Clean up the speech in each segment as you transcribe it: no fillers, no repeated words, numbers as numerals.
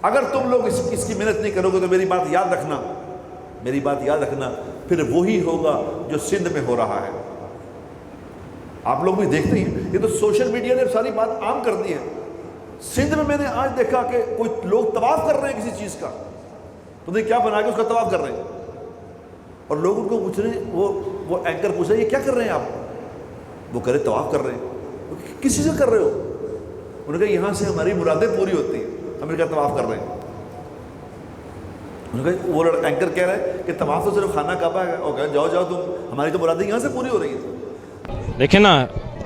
اگر تم لوگ اس کی محنت نہیں کرو گے تو میری بات یاد رکھنا پھر وہی ہوگا جو سندھ میں ہو رہا ہے۔ آپ لوگ بھی دیکھتے ہیں، یہ تو سوشل میڈیا نے ساری بات عام کر دی ہے۔ سندھ میں نے آج دیکھا کہ کوئی لوگ طواف کر رہے ہیں کسی چیز کا، تو نہیں کیا بنا کے اس کا طواف کر رہے ہیں، اور لوگ ان کو پوچھ رہے ہیں، وہ اینکر پوچھ رہے ہیں یہ کیا کر رہے ہیں آپ؟ وہ کہہ رہے طواف کر رہے ہیں۔ کس چیز سے کر رہے ہو؟ انہوں نے کہا یہاں سے ہماری مرادیں پوری ہوتی ہیں، ہم ان کا طواف کر رہے ہیں۔ انہوں نے کہا وہ اینکر کہہ رہے ہیں کہ طواف تو صرف خانہ کعبہ ہے، اور کہا جاؤ تم، ہماری تو مرادیں یہاں سے پوری ہو رہی ہیں۔ دیکھیں نا،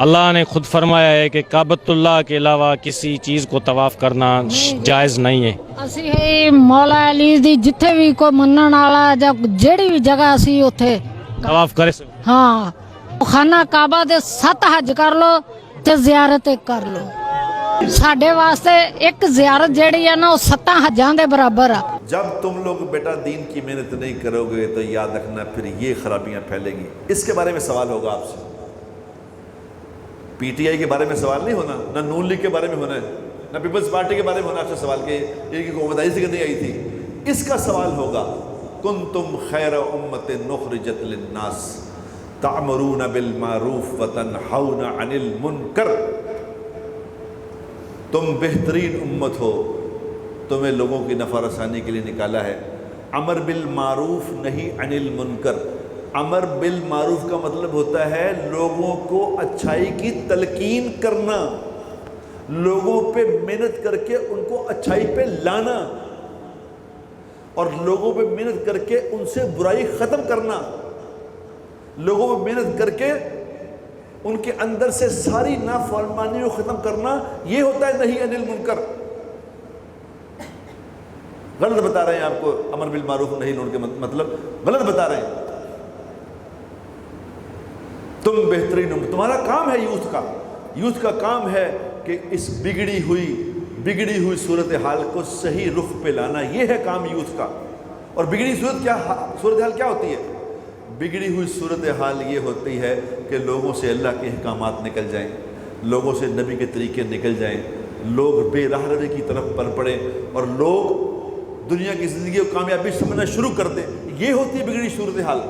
اللہ نے خود فرمایا ہے کہ کعبۃ اللہ کے علاوہ کسی چیز کو طواف کرنا جائز نہیں ہے۔ ਅਸੀਂ ਮੌਲਾ ਅਲੀ ਦੀ ਜਿੱਥੇ ਵੀ ਕੋਈ ਮੰਨਣ ਵਾਲਾ ਜਾਂ ਜਿਹੜੀ ਵੀ ਜਗ੍ਹਾ ਅਸੀਂ ਉੱਥੇ طواف کرے سے ਹਾਂ ਖਾਨਾ ਕਾਬਾ ਦੇ 7 ਹੱਜ ਕਰ ਲੋ ਤੇ ਜ਼ਿਆਰਤ ਇੱਕ ਕਰ ਲੋ। ਸਾਡੇ ਵਾਸਤੇ ਇੱਕ ਜ਼ਿਆਰਤ ਜਿਹੜੀ ਆ ਨਾ ਉਹ 7 ਹੱਜਾਂ ਦੇ ਬਰਾਬਰ ਆ۔ جب تم لوگ بیٹا دین کی محنت نہیں کرو گے تو یاد رکھنا پھر یہ خرابیاں پھیلیں گی۔ اس کے بارے میں سوال ہوگا آپ سے، پی ٹی آئی کے بارے میں سوال نہیں ہونا، نہ نون لیگ کے بارے میں ہونا ہے، نہ پیپلز پارٹی کے بارے میں ہونا آپ سے سوال کہ یہ کی قومداری سے نہیں آئی تھی۔ اس کا سوال ہوگا کنتم خیر امت نخرجت للناس تعمرون بالمعروف وتنہون عن المنکر، تم بہترین امت ہو، تمہیں لوگوں کی نفع رسانی کے لیے نکالا ہے۔ امر بالمعروف نہیں عن المنکر۔ امر بالمعروف کا مطلب ہوتا ہے لوگوں کو اچھائی کی تلقین کرنا، لوگوں پہ محنت کر کے ان کو اچھائی پہ لانا، اور لوگوں پہ محنت کر کے ان سے برائی ختم کرنا، لوگوں پہ محنت کر کے ان کے اندر سے ساری نافرمانی کو ختم کرنا، یہ ہوتا ہے نہی عن المنکر۔ غلط بتا رہے ہیں آپ کو، امر بالمعروف نہیں ان کے مطلب غلط بتا رہے ہیں۔ تم بہترین ہو، تمہارا کام ہے یوتھ کا کام ہے کہ اس بگڑی ہوئی صورتحال کو صحیح رخ پہ لانا، یہ ہے کام یوتھ کا۔ اور بگڑی صورتحال کیا ہوتی ہے؟ بگڑی ہوئی صورتحال یہ ہوتی ہے کہ لوگوں سے اللہ کے احکامات نکل جائیں، لوگوں سے نبی کے طریقے نکل جائیں، لوگ بے راہ روی کی طرف پل پڑیں، اور لوگ دنیا کی زندگی کو کامیابی سمجھنا شروع کر دیں۔ یہ ہوتی ہے بگڑی صورتحال۔